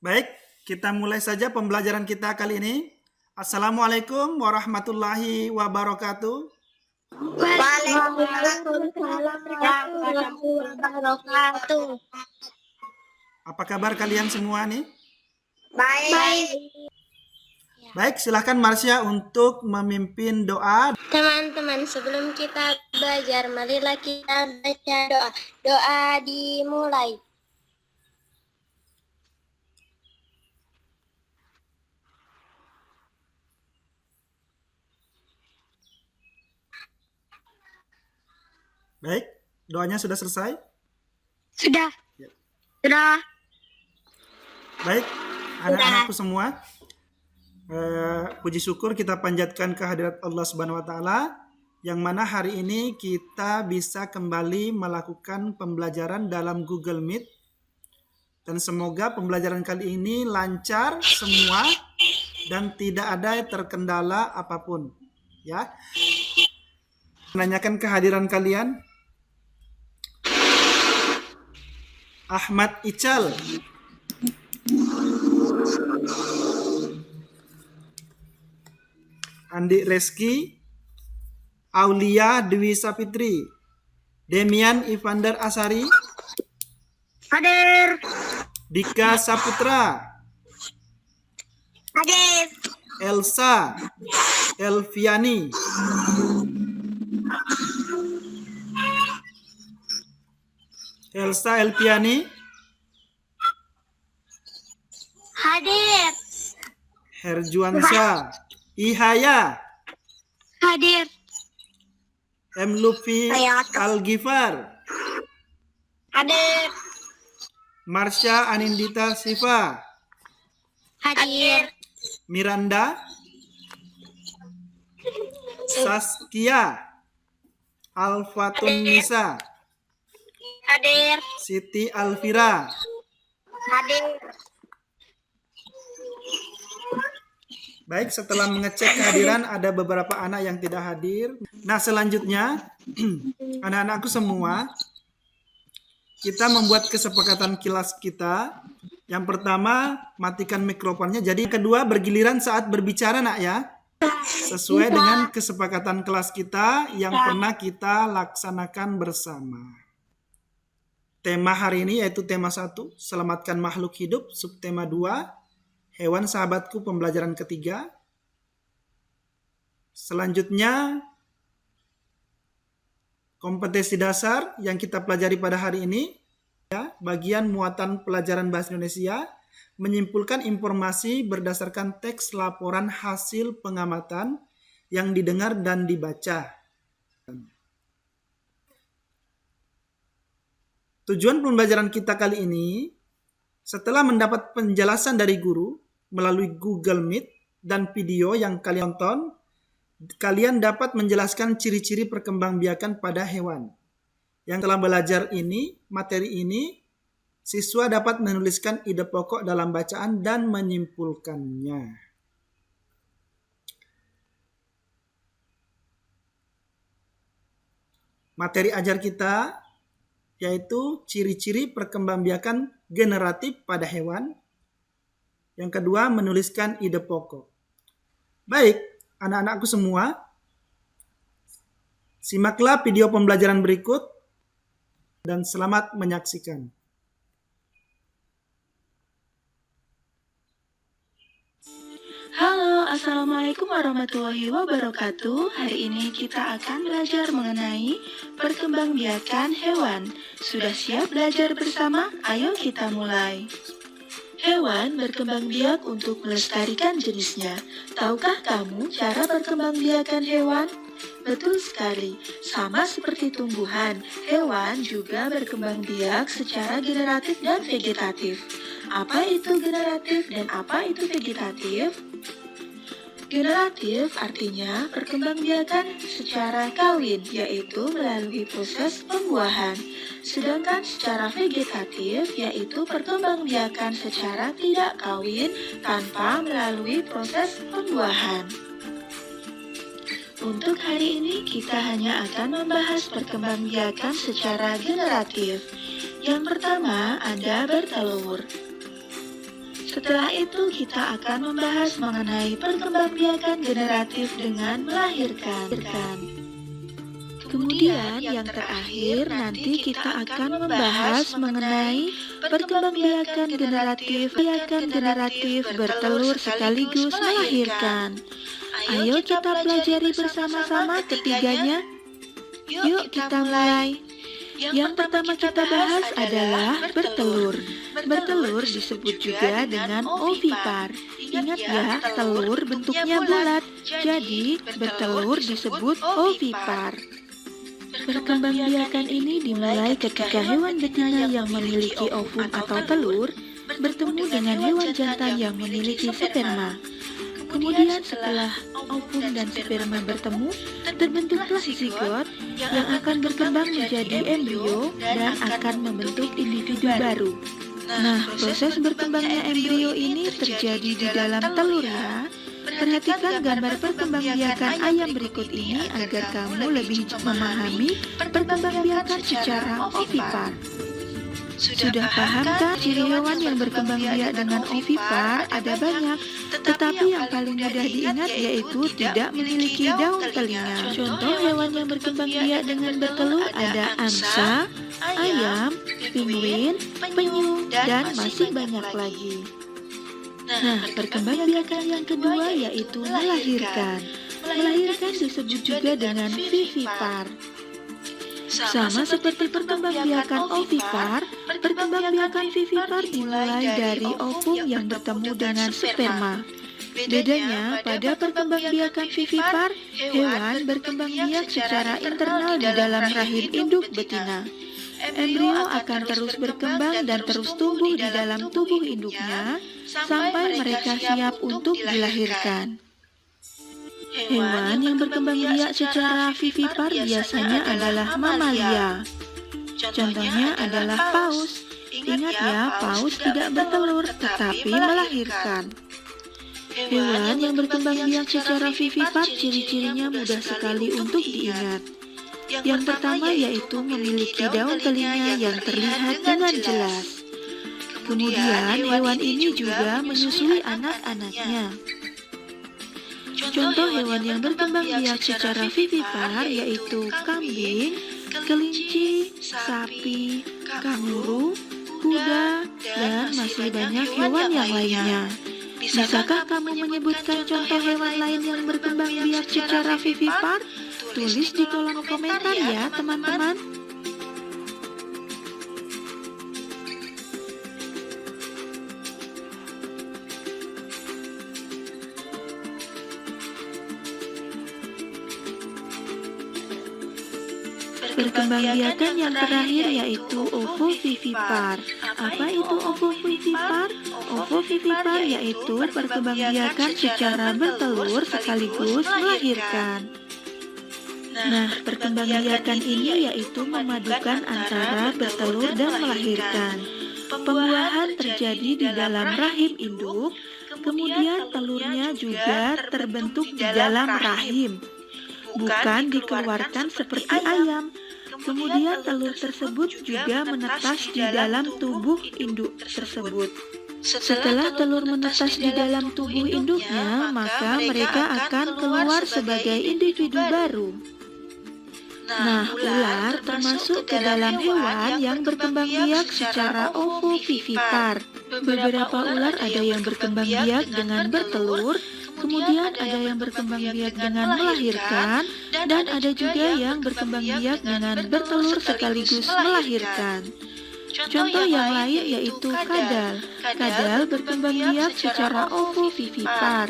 Baik, kita mulai saja pembelajaran kita kali ini. Assalamualaikum warahmatullahi wabarakatuh. Waalaikumsalam warahmatullahi wabarakatuh. Apa kabar kalian semua nih? Baik. Baik, silahkan Marsha untuk memimpin doa. Teman-teman, sebelum kita belajar, marilah kita baca doa. Doa dimulai. Baik, doanya sudah selesai? Sudah. Ya. Sudah. Baik, anak-anakku semua, puji syukur kita panjatkan kehadirat Allah Subhanahu wa Ta'ala, yang mana hari ini kita bisa kembali melakukan pembelajaran dalam Google Meet, dan semoga pembelajaran kali ini lancar semua dan tidak ada terkendala apapun. Ya, menanyakan kehadiran kalian. Ahmad Ical, Andi Reski, Aulia Dwi Sapitri, Demian Ivander Asari, Hadir. Dika Saputra, Hadir. Elsa Elviani, Hadir. Herjuansa, Ihaya, Hadir. M. Lufi Al-Ghifar, Hadir. Marsha Anindita Siva, Hadir. Miranda, Saskia, Alfatun Nisa, Hadir. Siti Alfira. Hadir. Baik, setelah mengecek kehadiran ada beberapa anak yang tidak hadir. Nah, selanjutnya anak-anakku semua, kita membuat kesepakatan kelas kita. Yang pertama, matikan mikrofonnya. Jadi yang kedua, bergiliran saat berbicara, nak ya. Sesuai dengan kesepakatan kelas kita yang pernah kita laksanakan bersama. Tema hari ini yaitu tema 1, selamatkan makhluk hidup. Subtema 2, hewan sahabatku, pembelajaran ketiga. Selanjutnya, kompetensi dasar yang kita pelajari pada hari ini, ya, bagian muatan pelajaran bahasa Indonesia, menyimpulkan informasi berdasarkan teks laporan hasil pengamatan yang didengar dan dibaca. Tujuan pembelajaran kita kali ini, setelah mendapat penjelasan dari guru melalui Google Meet dan video yang kalian tonton, kalian dapat menjelaskan ciri-ciri perkembangbiakan pada hewan. Yang telah belajar ini, materi ini, siswa dapat menuliskan ide pokok dalam bacaan dan menyimpulkannya. Materi ajar kita yaitu ciri-ciri perkembangbiakan generatif pada hewan. Yang kedua, menuliskan ide pokok. Baik, anak-anakku semua, simaklah video pembelajaran berikut dan selamat menyaksikan. Halo, Assalamualaikum warahmatullahi wabarakatuh. Hari ini kita akan belajar mengenai perkembangbiakan hewan. Sudah siap belajar bersama? Ayo kita mulai. Hewan berkembang biak untuk melestarikan jenisnya. Tahukah kamu cara berkembangbiakan hewan? Betul sekali, sama seperti tumbuhan, hewan juga berkembang biak secara generatif dan vegetatif. Apa itu generatif dan apa itu vegetatif? Generatif artinya perkembangbiakan secara kawin, yaitu melalui proses pembuahan. Sedangkan secara vegetatif, yaitu perkembangbiakan secara tidak kawin tanpa melalui proses pembuahan. Untuk hari ini kita hanya akan membahas perkembangbiakan secara generatif. Yang pertama, Anda bertelur. Setelah itu kita akan membahas mengenai perkembangbiakan generatif dengan melahirkan. Kemudian yang terakhir nanti kita akan membahas mengenai perkembangbiakan generatif bertelur sekaligus melahirkan. Ayo kita pelajari bersama-sama ketiganya. Yuk kita mulai. Yang pertama kita bahas adalah bertelur. Bertelur disebut juga dengan ovipar. Ingat ya, telur bentuknya bulat, jadi bertelur disebut ovipar. Perkembangbiakan ini dimulai ketika hewan betina yang memiliki ovum atau telur bertemu dengan hewan jantan yang memiliki sperma. Kemudian setelah ovum dan sperma bertemu, terbentuklah zigot yang akan berkembang menjadi embrio dan akan membentuk individu baru. Nah, proses berkembangnya embrio ini terjadi di dalam telur ya. Perhatikan gambar perkembangbiakan ayam berikut ini agar kamu lebih memahami perkembangbiakan secara ovipar. Sudah paham kan ciri hewan yang berkembang biak dengan ovipar? Ada banyak, tetapi yang paling mudah diingat yaitu tidak memiliki daun telinga. Contoh hewan yang berkembang biak dengan bertelur ada angsa, ayam, penguin, penyu, dan masih banyak lagi. Nah, perkembangbiakan yang kedua yaitu melahirkan. Melahirkan disebut juga dengan vivipar. Sama seperti perkembangbiakan ovipar, perkembangbiakan vivipar dimulai dari ovum yang bertemu dengan sperma. Bedanya, pada perkembangbiakan vivipar, hewan berkembang biak secara internal di dalam rahim induk betina. Embrio akan terus berkembang dan terus tumbuh di dalam tubuh induknya sampai mereka siap untuk dilahirkan. Hewan yang berkembang biak secara vivipar biasanya adalah mamalia. Contohnya adalah paus. Ingat ya, paus tidak bertelur tetapi melahirkan. Hewan yang berkembang biak secara vivipar ciri-cirinya mudah sekali untuk diingat. Yang pertama yaitu memiliki daun telinga yang terlihat dengan jelas. Kemudian hewan ini juga menyusui anak-anaknya. Contoh hewan yang berkembang biak secara vivipar yaitu kambing, kelinci, sapi, kanguru, kuda, dan masih banyak hewan yang lainnya. Bisakah kamu menyebutkan contoh hewan lain yang berkembang biak secara vivipar? Tulis di kolom komentar ya teman-teman. Perkembangbiakan yang terakhir yaitu ovovivipar. Apa itu ovovivipar? Ovovivipar yaitu perkembangbiakan secara bertelur sekaligus melahirkan. Nah, perkembangbiakan ini yaitu memadukan antara bertelur dan melahirkan. Pembuahan terjadi di dalam rahim induk, kemudian telurnya juga terbentuk di dalam rahim, bukan dikeluarkan seperti ayam. Kemudian telur tersebut juga menetas di dalam tubuh induk tersebut. Setelah telur menetas di dalam tubuh induknya, maka mereka akan keluar sebagai individu baru. Nah, ular termasuk ke dalam hewan yang berkembang biak secara ovovivipar. Beberapa ular ada yang berkembang biak dengan bertelur, kemudian ada yang berkembang biak dengan melahirkan, dan ada juga yang berkembang biak dengan bertelur sekaligus melahirkan. Contoh yang lain yaitu kadal. Kadal berkembang biak secara ovovivipar.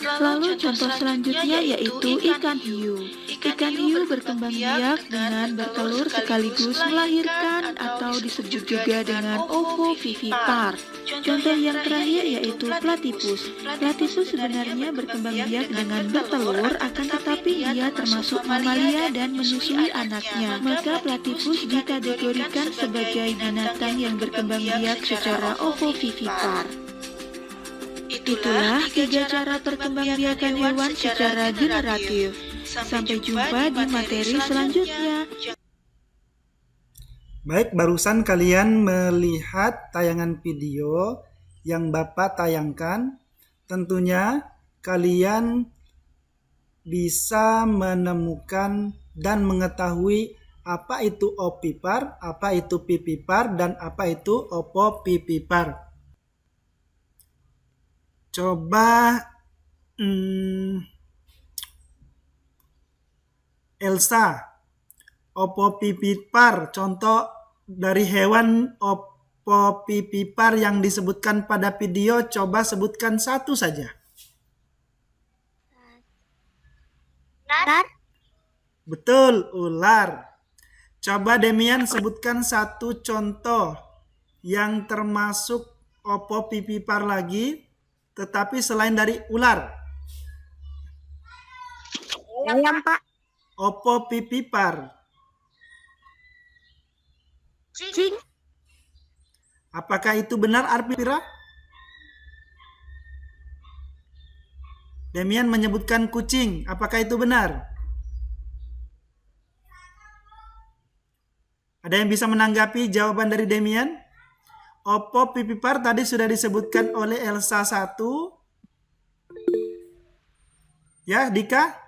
Lalu contoh selanjutnya yaitu ikan hiu. Ikan hiu berkembang biak dengan bertelur sekaligus melahirkan atau disebut juga dengan ovovivipar. Contoh yang terakhir yaitu platypus. Platypus sebenarnya berkembang biak dengan bertelur, akan tetapi ia termasuk mamalia dan menyusui anaknya. Maka platypus dikategorikan sebagai binatang yang berkembang biak secara ovovivipar. Itulah 3 cara perkembangbiakan hewan secara generatif. Sampai jumpa di materi selanjutnya. Baik, barusan kalian melihat tayangan video yang Bapak tayangkan. Tentunya kalian bisa menemukan dan mengetahui apa itu opipar, apa itu pipipar, dan apa itu opopipipar. Coba Elsa, opopipipar, contoh dari hewan opopipipar yang disebutkan pada video, coba sebutkan satu saja. Ular. Betul, ular. Coba Demian sebutkan satu contoh yang termasuk opopipipar lagi, tetapi selain dari ular. Ayam, Pak. Opopipipar. Kucing. Apakah itu benar, Arpira? Demian menyebutkan kucing. Apakah itu benar? Ada yang bisa menanggapi jawaban dari Demian? Opopipipar tadi sudah disebutkan oleh Elsa 1. Ya, Dika?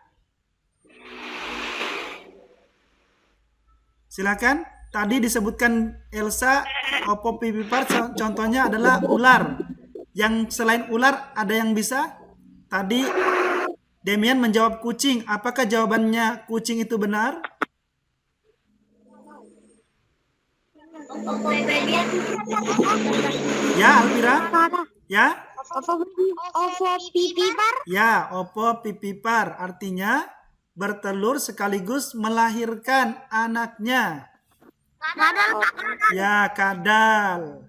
Silakan. Tadi disebutkan Elsa, opopipipar contohnya adalah ular. Yang selain ular ada yang bisa? Tadi Demian menjawab kucing. Apakah jawabannya kucing itu benar? Ya, Alvira? Ya? Opopipipar. Ya, opopipipar artinya bertelur sekaligus melahirkan anaknya. Kadal. Ya, kadal.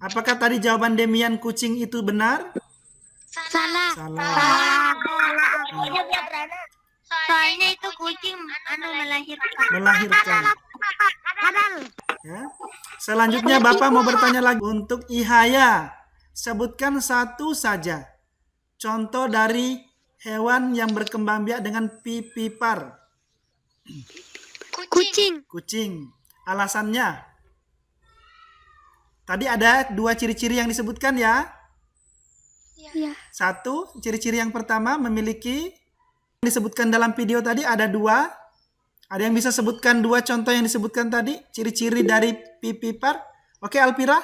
Apakah tadi jawaban Demian kucing itu benar? Salah. Salah. Soalnya itu kucing melahirkan. Melahirkan. Kadal. Ya. Selanjutnya Bapak mau bertanya lagi untuk Ihaya. Sebutkan satu saja contoh dari hewan yang berkembang biak dengan pipipar. Kucing. Kucing. Alasannya? Tadi ada dua ciri-ciri yang disebutkan ya. Ya. Satu, ciri-ciri yang pertama memiliki disebutkan dalam video tadi ada dua. Ada yang bisa sebutkan dua contoh yang disebutkan tadi, ciri-ciri dari pipipar? Oke, Alpira?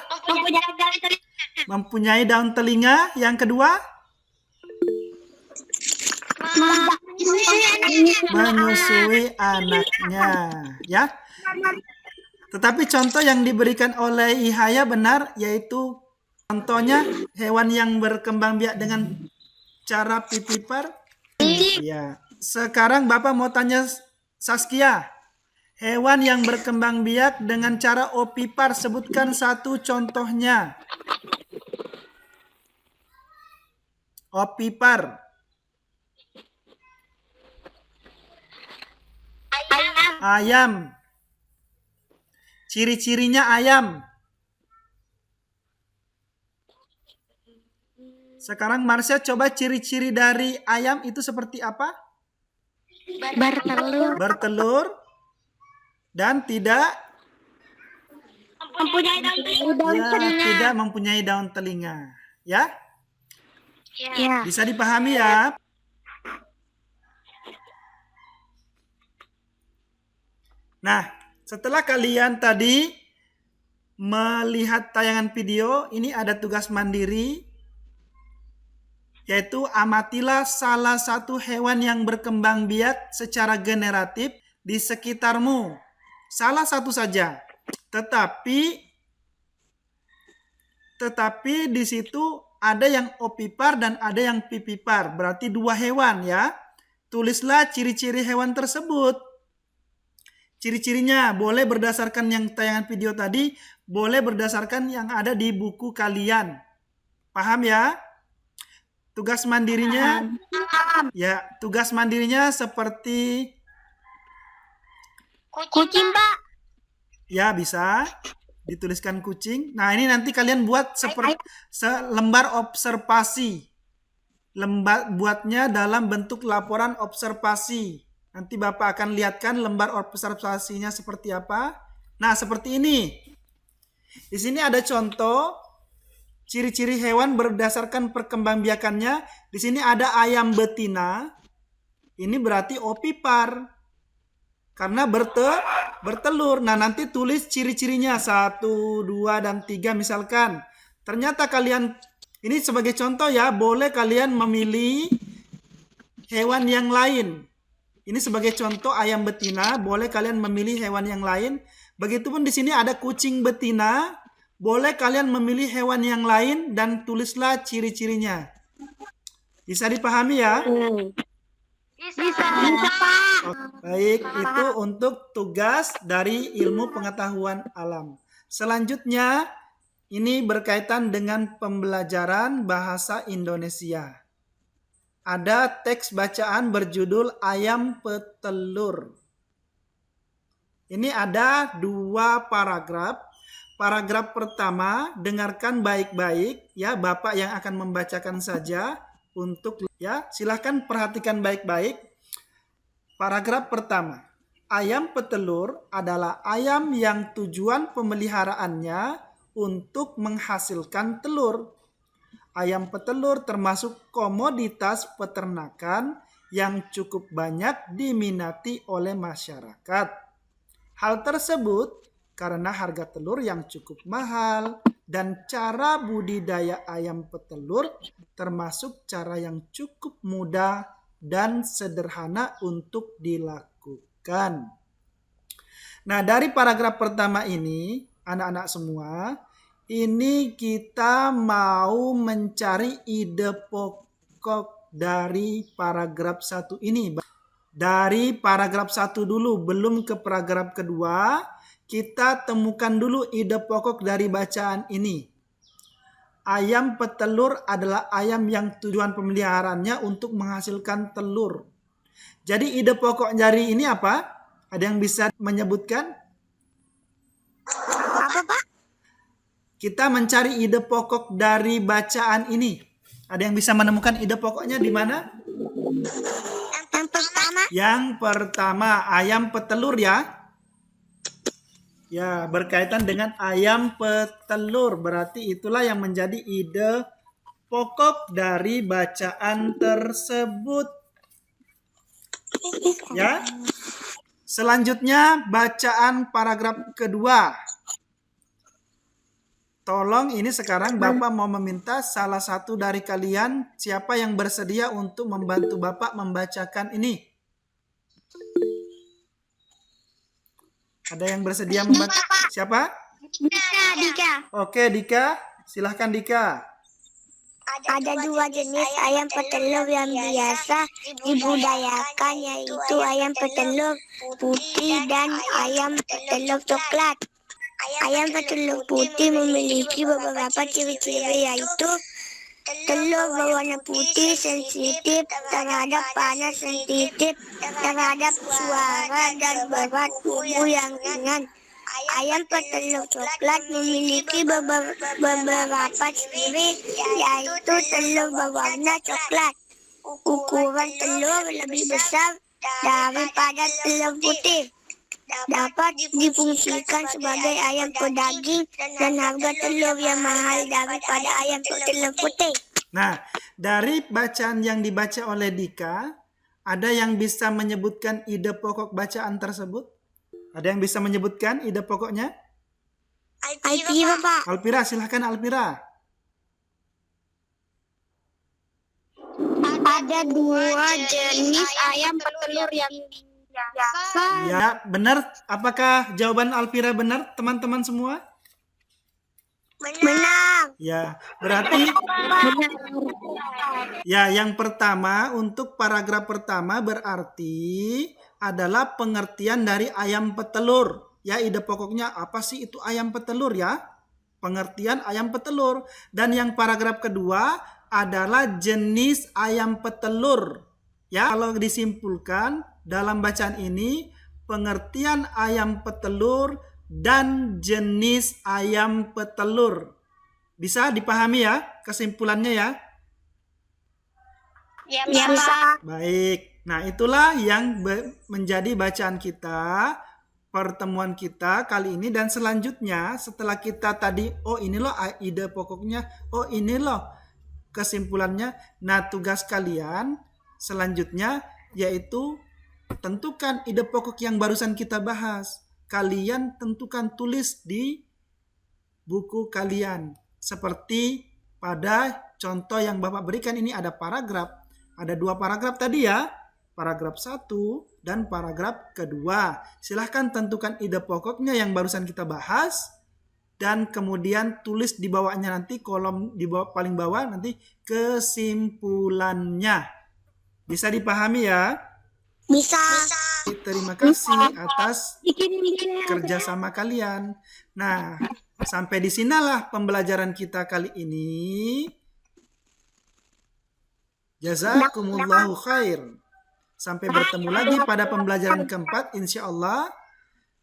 Mempunyai daun telinga. Yang kedua? Menyusui anaknya, ya. Tetapi contoh yang diberikan oleh Ihaya benar, yaitu contohnya hewan yang berkembang biak dengan cara pipipar. Ya. Sekarang Bapak mau tanya Saskia. Hewan yang berkembang biak dengan cara opipar, sebutkan satu contohnya. Opipar. Ayam. Ciri-cirinya ayam. Sekarang Marsha coba ciri-ciri dari ayam itu seperti apa? Bertelur. Bertelur dan tidak Mempunyai tidak mempunyai daun telinga. Ya? Ya. Bisa dipahami ya? Nah, setelah kalian tadi melihat tayangan video, ini ada tugas mandiri, yaitu amatilah salah satu hewan yang berkembang biak secara generatif di sekitarmu. Salah satu saja. Tetapi di situ ada yang opipar dan ada yang pipipar. Berarti dua hewan ya. Tulislah ciri-ciri hewan tersebut. Ciri-cirinya boleh berdasarkan yang tayangan video tadi, boleh berdasarkan yang ada di buku kalian. Paham ya? Tugas mandirinya ya, tugas mandirinya seperti Kucing, Pak. ya bisa dituliskan kucing. Nah, ini nanti kalian buat seperti lembar observasi. Buatnya dalam bentuk laporan observasi. Nanti Bapak akan lihatkan lembar observasinya seperti apa. Nah, seperti ini. Di sini ada contoh ciri-ciri hewan berdasarkan perkembangbiakannya. Di sini ada ayam betina. Ini berarti opipar. Karena bertelur. Nah, nanti tulis ciri-cirinya 1, 2, dan 3 misalkan. Ternyata kalian, ini sebagai contoh ya, boleh kalian memilih hewan yang lain. Ini sebagai contoh ayam betina, boleh kalian memilih hewan yang lain. Begitupun di sini ada kucing betina, boleh kalian memilih hewan yang lain dan tulislah ciri-cirinya. Bisa dipahami ya? Bisa, Pak. Baik, itu untuk tugas dari ilmu pengetahuan alam. Selanjutnya, ini berkaitan dengan pembelajaran bahasa Indonesia. Ada teks bacaan berjudul Ayam Petelur. Ini ada 2 paragraf. Paragraf pertama, dengarkan baik-baik ya, Bapak yang akan membacakan saja untuk ya, silahkan perhatikan baik-baik. Paragraf pertama. Ayam petelur adalah ayam yang tujuan pemeliharaannya untuk menghasilkan telur. Ayam petelur termasuk komoditas peternakan yang cukup banyak diminati oleh masyarakat. Hal tersebut karena harga telur yang cukup mahal dan cara budidaya ayam petelur termasuk cara yang cukup mudah dan sederhana untuk dilakukan. Nah, dari paragraf pertama ini, anak-anak semua, ini kita mau mencari ide pokok dari paragraf 1 ini. Dari paragraf 1 dulu, belum ke paragraf kedua, kita temukan dulu ide pokok dari bacaan ini. Ayam petelur adalah ayam yang tujuan pemeliharaannya untuk menghasilkan telur. Jadi ide pokok dari ini apa? Ada yang bisa menyebutkan? Apa, Pak? Kita mencari ide pokok dari bacaan ini. Ada yang bisa menemukan ide pokoknya di mana? Yang pertama. Yang pertama, ayam petelur ya. Ya, berkaitan dengan ayam petelur. Berarti itulah yang menjadi ide pokok dari bacaan tersebut. Ya. Selanjutnya, bacaan paragraf kedua. Tolong ini sekarang Bapak mau meminta salah satu dari kalian, siapa yang bersedia untuk membantu Bapak membacakan ini? Ada yang bersedia membantu? Siapa? Dika. Oke, Dika. Silahkan Dika. Ada 2 jenis ayam petelur yang biasa dibudidayakan, yaitu ayam petelur putih dan ayam petelur coklat. Ayam petelur putih memiliki beberapa ciri-ciri, yaitu telur berwarna putih, sensitif terhadap panas, sensitif terhadap suara, dan berat tubuh yang ringan. Ayam petelur coklat memiliki beberapa ciri, yaitu telur berwarna coklat. Ukuran telur lebih besar daripada telur putih. Dapat difungsikan sebagai ayam pedaging dan harga telur yang mahal daripada ayam petelur putih. Nah, dari bacaan yang dibaca oleh Dika, ada yang bisa menyebutkan ide pokok bacaan tersebut? Ada yang bisa menyebutkan ide pokoknya? Alpira, Pak. Alpira, silahkan Alpira. Ada 2 jenis ayam petelur yang biasa. Ya, benar. Apakah jawaban Alpira benar, teman-teman semua? Benar. Ya, berarti ya yang pertama untuk paragraf pertama berarti adalah pengertian dari ayam petelur. Ya, ide pokoknya apa sih itu ayam petelur ya? Pengertian ayam petelur. Dan yang paragraf kedua adalah jenis ayam petelur. Ya, kalau disimpulkan dalam bacaan ini pengertian ayam petelur dan jenis ayam petelur. Bisa dipahami ya kesimpulannya ya? Ya, Pak. Baik. Nah, itulah yang menjadi bacaan kita pertemuan kita kali ini, dan selanjutnya setelah kita tadi, oh ini loh ide pokoknya, oh ini loh kesimpulannya. Nah, tugas kalian selanjutnya yaitu tentukan ide pokok yang barusan kita bahas. Kalian tentukan, tulis di buku kalian. Seperti pada contoh yang Bapak berikan ini ada paragraf. Ada 2 paragraf tadi ya. Paragraf 1 dan paragraf kedua. Silahkan tentukan ide pokoknya yang barusan kita bahas. Dan kemudian tulis di bawahnya nanti, kolom di bawah, paling bawah nanti kesimpulannya. Bisa dipahami ya? Bisa. Terima kasih atas kerjasama kalian. Nah, sampai di sinilah pembelajaran kita kali ini. Jazakumullahu khair. Sampai bertemu lagi pada pembelajaran keempat, insya Allah.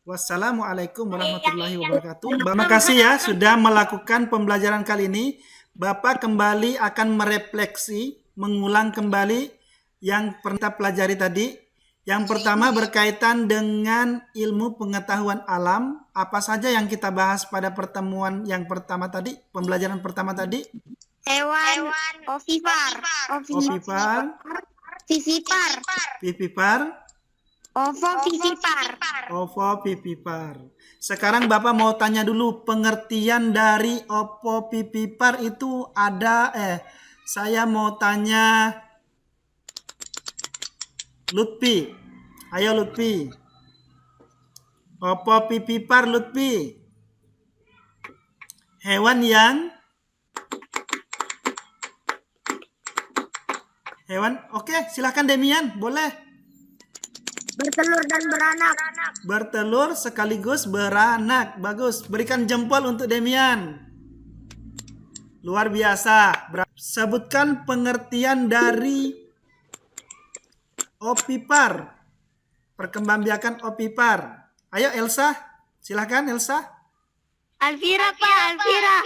Wassalamualaikum warahmatullahi wabarakatuh. Terima kasih ya sudah melakukan pembelajaran kali ini. Bapak kembali akan merefleksi, mengulang kembali yang pernah kita pelajari tadi. Yang pertama berkaitan dengan ilmu pengetahuan alam. Apa saja yang kita bahas pada pertemuan yang pertama tadi, pembelajaran pertama tadi? Hewan. Ovipar. Ovipar, Vivipar. vivipar, Ovovivipar. ovovivipar. Sekarang Bapak mau tanya dulu pengertian dari ovovivipar itu ada, saya mau tanya Lutfi. Ayo Lutfi. Ovovivipar Lutfi. Hewan oke, silahkan Demian, boleh. Bertelur dan beranak. Bertelur sekaligus beranak. Bagus, berikan jempol untuk Demian. Luar biasa. Sebutkan pengertian dari ovipar. Perkembangbiakan ovipar. Ayo Elsa, silahkan Elsa. Alvira, Pak. Alvira.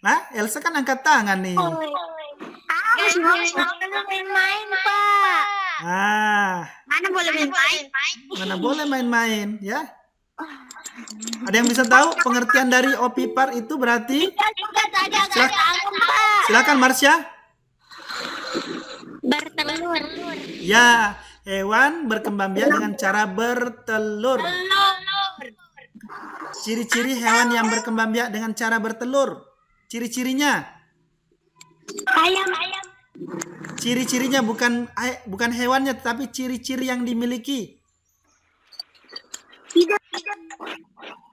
Nah, Elsa kan angkat tangan nih. Masih main-main, Pak. Mana boleh main-main? Mana boleh main-main, ya? Ada yang bisa tahu pengertian dari ovipar itu berarti? Silakan Marsha. Bertelur. Ya, hewan berkembang biak dengan cara bertelur. Ciri-ciri hewan yang berkembang biak dengan cara bertelur. Ciri-cirinya? Ayam. Ciri-cirinya bukan hewannya, tapi ciri-ciri yang dimiliki.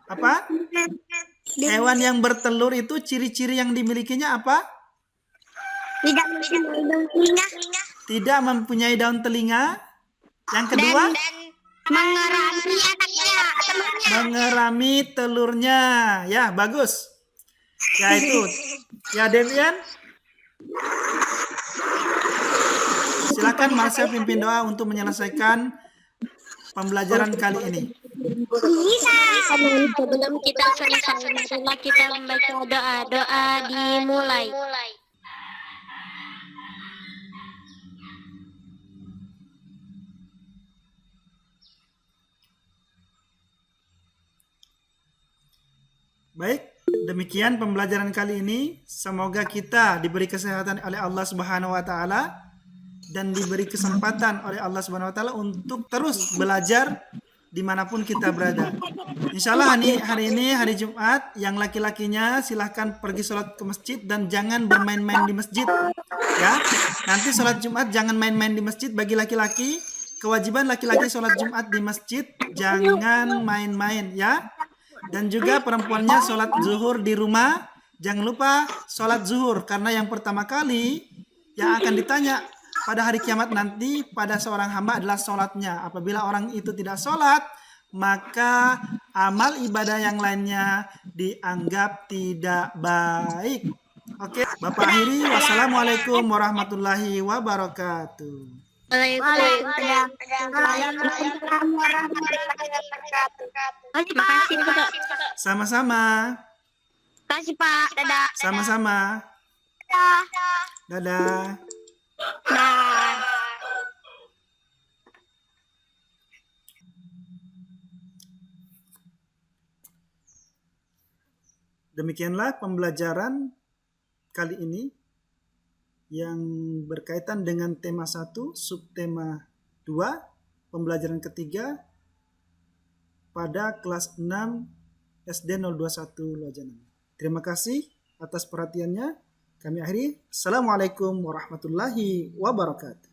Apa? Hewan yang bertelur itu ciri-ciri yang dimilikinya apa? Tidak mempunyai daun telinga. Tidak mempunyai daun telinga. Yang kedua? Mengerami anaknya. Mengerami telurnya. Ya, bagus. Ya itu. Ya Demian. Silakan Marsha pimpin doa untuk menyelesaikan pembelajaran kali ini. Bisa. Sebelum kita selesai, marilah kita membaca doa. Doa dimulai. Baik, demikian pembelajaran kali ini. Semoga kita diberi kesehatan oleh Allah Subhanahu wa taala dan diberi kesempatan oleh Allah Subhanahu wa taala untuk terus belajar dimanapun kita berada. Insya Allah hari ini hari Jumat, yang laki-lakinya silahkan pergi sholat ke masjid dan jangan bermain-main di masjid. Ya, nanti sholat Jumat jangan main-main di masjid. Bagi laki-laki, kewajiban laki-laki sholat Jumat di masjid, jangan main-main ya. Dan juga perempuannya sholat zuhur di rumah, jangan lupa sholat zuhur, karena yang pertama kali yang akan ditanya pada hari kiamat nanti pada seorang hamba adalah sholatnya. Apabila orang itu tidak sholat, maka amal ibadah yang lainnya dianggap tidak baik. Oke, Bapak akhiri. Wassalamualaikum warahmatullahi wabarakatuh. Waalaikumsalam warahmatullahi wabarakatuh. Terima kasih, Pak. Sama-sama. Terima kasih, Pak. Dadah. Sama-sama. Dadah. Demikianlah pembelajaran kali ini yang berkaitan dengan tema 1, subtema 2, pembelajaran ketiga pada kelas 6 SD 021 Luajanan. Terima kasih atas perhatiannya. Kami akhiri. Assalamualaikum warahmatullahi wabarakatuh.